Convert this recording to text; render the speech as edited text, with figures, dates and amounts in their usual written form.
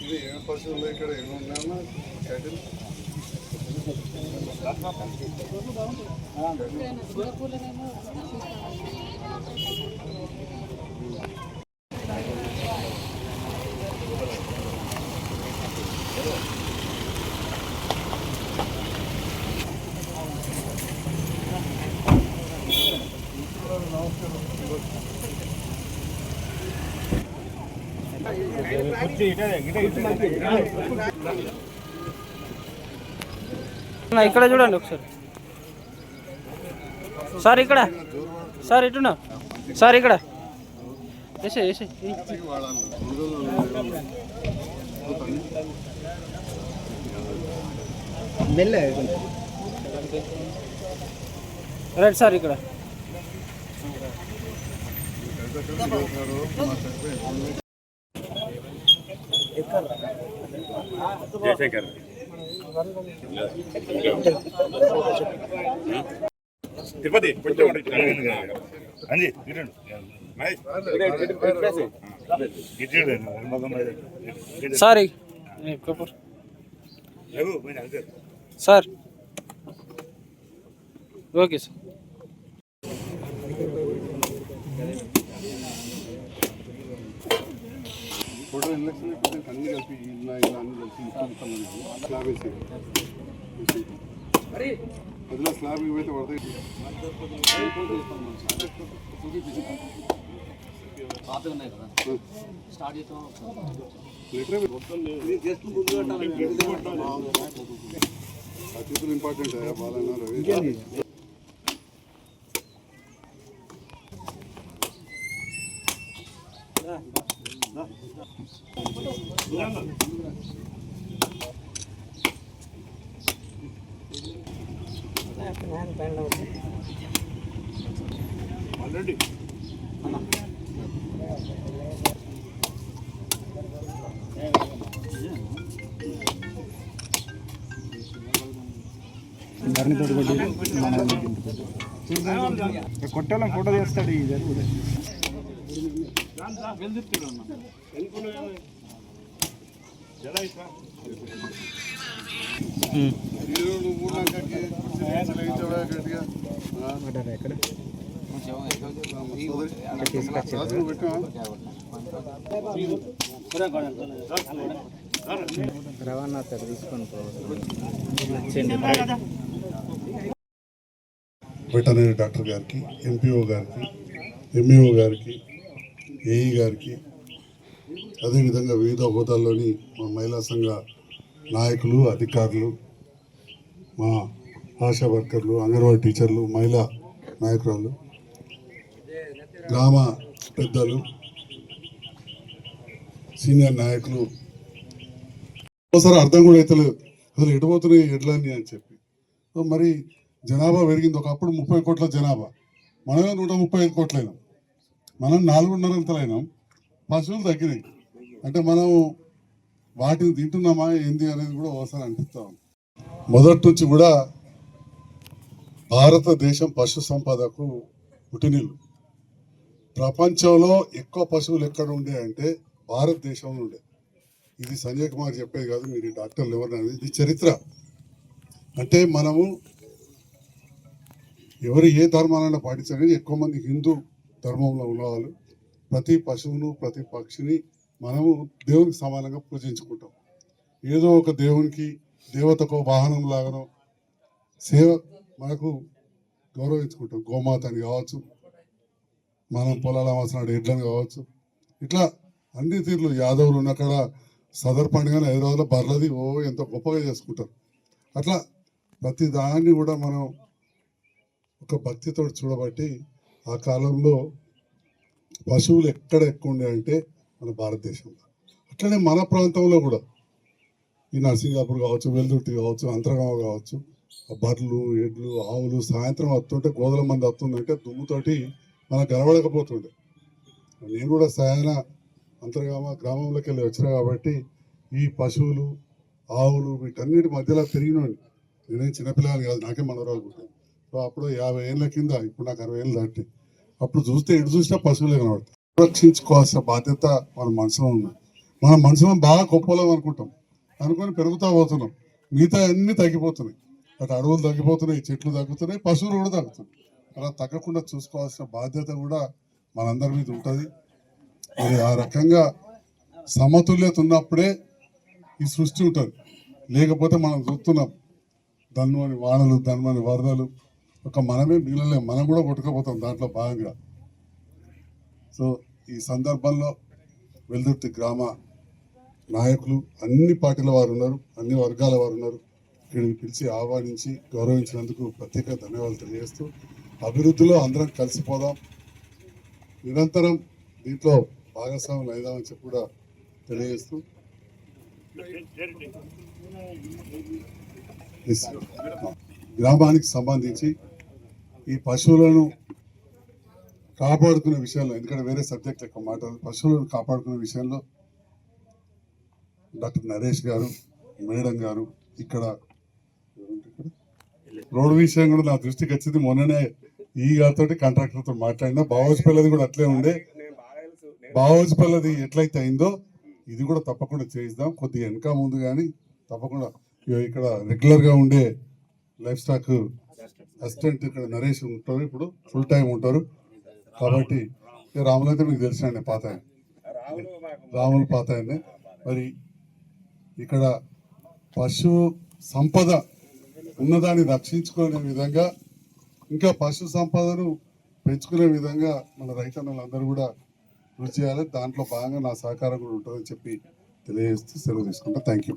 ఇది ఏం పశువులు ఇక్కడ ఏమి ఉన్నాయన్నా క్యాటిల్ ఇక్కడ చూడండి ఒకసారి సార్, ఇక్కడ సార్ ఇటున్నా సార్, ఇక్కడ వేసే వేసే రైట్ సార్, ఇక్కడ Jayashankar Tirupati sir sir okay sir. Photo election అన్ని కలిపి అన్ని కలిసి స్లాబ్ వేసి అదిలో స్లాబ్ ఇవైతే పడతాయి. అతిథులు ఇంపార్టెంట్ బాలన్న రవి. ఆల్రెడీ కొట్టాలని ఫోటో చేస్తాడు ఈ జరుగుతుంది. రవాణా సార్ తీసుకొని వెటనరీ డాక్టర్ గారికి, ఎంపీఓ గారికి, ఎంఈఓ గారికి, ఏఈ గారికి, అదేవిధంగా వివిధ హోదాల్లోని మా మహిళా సంఘ నాయకులు, అధికారులు, మా ఆశా వర్కర్లు, అంగన్వాడీ టీచర్లు, మహిళా నాయకురాలు, గ్రామ పెద్దలు, సీనియర్ నాయకులు, ఒకసారి అర్థం కూడా అవుతలేదు అసలు ఎటుపోతున్నాయి ఎడ్లన్నీ అని చెప్పి. మరి జనాభా పెరిగింది. ఒకప్పుడు 30 కోట్ల జనాభా, మనమే 135 కోట్లైనాం. మనం 4.5 పశువులు తగ్గినాయి. అంటే మనం వాటిని తింటున్నామా ఏంది అనేది కూడా ఒకసారి అనిపిస్తాం. మొదటి నుంచి కూడా భారతదేశం పశు సంపదకు పుట్టినిల్లు. ప్రపంచంలో ఎక్కువ పశువులు ఎక్కడ ఉండే అంటే భారతదేశంలో ఉండే. ఇది సంజయ్ కుమార్ చెప్పేది కాదు, మీరు డాక్టర్లు ఎవరు, ఇది చరిత్ర. అంటే మనము ఎవరు ఏ ధర్మాలైనా పాటించాలి, ఎక్కువ మంది హిందూ ధర్మంలో ఉన్నవాళ్ళు ప్రతి పశువును, ప్రతి పక్షిని మనము దేవునికి సమానంగా పూజించుకుంటాం. ఏదో ఒక దేవునికి, దేవతకు వాహనం లాగానో సేవ మనకు గౌరవించుకుంటాం. గోమాతని కావచ్చు, మనం పొలాల అవసరం ఎడ్లను కావచ్చు, ఇట్లా అన్ని తీర్లు. యాదవులు ఉన్న కాడ సదర్ పండుగ హైదరాబాద్లో బర్లది ఎంతో గొప్పగా చేసుకుంటారు. అట్లా ప్రతి దాన్ని కూడా మనం ఒక భక్తితో చూడబట్టి ఆ కాలంలో పశువులు ఎక్కడ ఎక్కువ ఉండే అంటే మన భారతదేశంలో. అట్లనే మన ప్రాంతంలో కూడా ఈ నర్సింగాపూర్ కావచ్చు, వెల్దుర్తి కావచ్చు, అంతర్గామ కావచ్చు, బర్రెలు, ఎడ్లు, ఆవులు సాయంత్రం వస్తుంటే గోదల మంది వస్తుందంటే దుమ్ముతోటి మనకు కనబడకపోతుండే. నేను కూడా సాయన అంతర్గామ గ్రామంలోకి వెళ్ళి వచ్చినా కాబట్టి ఈ పశువులు ఆవులు వీటన్నిటి మధ్యలో పెరిగినోండి. నేనేం చిన్నపిల్లలు కాదు, నాకే మనవరాలు పుట్టాను. సో అప్పుడు 50 ఏళ్ళ కింద, ఇప్పుడు నాకు 60 ఏళ్ళు దాటి. అప్పుడు చూస్తే ఎటు చూసినా పశువులే కనబడతాయి. రక్షించుకోవాల్సిన బాధ్యత మన మనసులో ఉంది. మన మనసులో బాగా గొప్పలం అనుకుంటాం, అనుకొని పెరుగుతా పోతున్నాం. మిగతా అన్ని తగ్గిపోతున్నాయి. అటు అడవులు తగ్గిపోతున్నాయి, చెట్లు తగ్గుతున్నాయి, పశువులు కూడా తగ్గుతున్నాయి. అలా తగ్గకుండా చూసుకోవాల్సిన బాధ్యత కూడా మనందరి మీద ఉంటుంది. మరి ఆ రకంగా సమతుల్యత ఉన్నప్పుడే ఈ సృష్టి ఉంటుంది. లేకపోతే మనం చూస్తున్నాం ధన్మని వానలు, ధన్మని వరదలు, ఒక మనమే మిగలలేం, మనం కూడా కొట్టుకుపోతాం దాంట్లో భాగంగా. సో ఈ సందర్భంలో వెల్దుర్తి గ్రామ నాయకులు, అన్ని పార్టీల వారు ఉన్నారు, అన్ని వర్గాల వారు ఉన్నారు. ఇక్కడికి పిలిచి ఆహ్వానించి గౌరవించినందుకు ప్రత్యేక ధన్యవాదాలు తెలియజేస్తూ, అభివృద్ధిలో అందరం కలిసిపోదాం, నిరంతరం దీంట్లో భాగస్వాములు అయిదామని చెప్పి కూడా తెలియజేస్తూ, గ్రామానికి సంబంధించి ఈ పశువులను కాపాడుకునే విషయంలో, ఎందుకంటే వేరే సబ్జెక్ట్ యొక్క మాట్లాడు, పశువులను కాపాడుకునే విషయంలో డాక్టర్ నరేష్ గారు, మేడం గారు, ఇక్కడ రోడ్డు విషయం కూడా నా దృష్టికి వచ్చింది. మొన్ననే ఈ గారితో కాంట్రాక్టర్తో మాట్లాడినా, బావోజ్పల్లది కూడా అట్లే ఉండే. బావోజ్పల్లది ఎట్లయితే అయిందో ఇది కూడా తప్పకుండా చేయిద్దాం, కొద్దిగా వెనక ముందు కానీ తప్పకుండా. ఇక్కడ రెగ్యులర్గా ఉండే లైఫ్ స్టాక్ అసిస్టెంట్ ఇక్కడ నరేష్ ఉంటారు, ఇప్పుడు ఫుల్ టైం ఉంటారు. కాబట్టి రాములు అయితే మీకు తెలిసినండి, పాత ఆయన, రాములు పాత ఆయనే. మరి ఇక్కడ పశు సంపద ఉన్నదాన్ని రక్షించుకునే విధంగా, ఇంకా పశు సంపదను పెంచుకునే విధంగా మన రైతన్నలందరూ కూడా కృషి చేయాలి. దాంట్లో భాగంగా నా సహకారం కూడా ఉంటుందని చెప్పి తెలియజేస్తూ సెలవు తీసుకుంటా. Thank you.